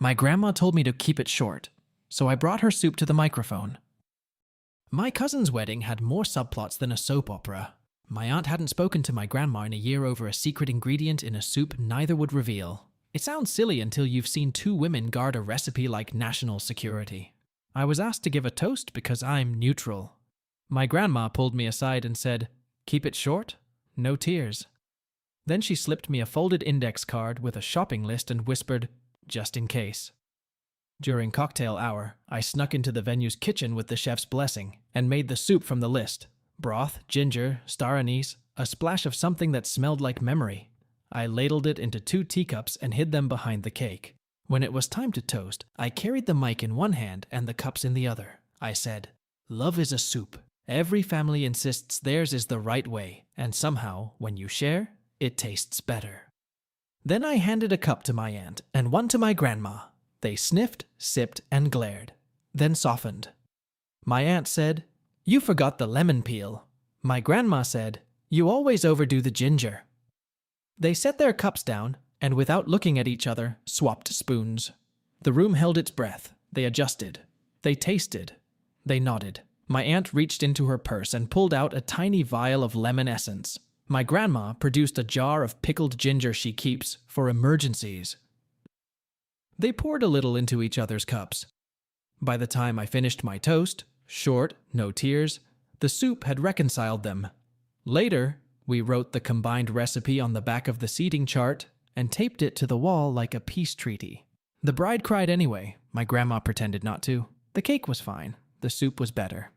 My grandma told me to keep it short, so I brought her soup to the microphone. My cousin's wedding had more subplots than a soap opera. My aunt hadn't spoken to my grandma in a year over a secret ingredient in a soup neither would reveal. It sounds silly until you've seen two women guard a recipe like national security. I was asked to give a toast because I'm neutral. My grandma pulled me aside and said, "Keep it short, no tears." Then she slipped me a folded index card with a shopping list and whispered, "Just in case." During cocktail hour, I snuck into the venue's kitchen with the chef's blessing and made the soup from the list. Broth, ginger, star anise, a splash of something that smelled like memory. I ladled it into 2 teacups and hid them behind the cake. When it was time to toast, I carried the mic in one hand and the cups in the other. I said, "Love is a soup. Every family insists theirs is the right way, and somehow, when you share, it tastes better." Then I handed a cup to my aunt and one to my grandma. They sniffed, sipped, and glared, then softened. My aunt said, "You forgot the lemon peel." My grandma said, "You always overdo the ginger." They set their cups down, and without looking at each other, swapped spoons. The room held its breath. They adjusted. They tasted. They nodded. My aunt reached into her purse and pulled out a tiny vial of lemon essence. My grandma produced a jar of pickled ginger she keeps for emergencies. They poured a little into each other's cups. By the time I finished my toast, short, no tears, the soup had reconciled them. Later, we wrote the combined recipe on the back of the seating chart and taped it to the wall like a peace treaty. The bride cried anyway. My grandma pretended not to. The cake was fine. The soup was better.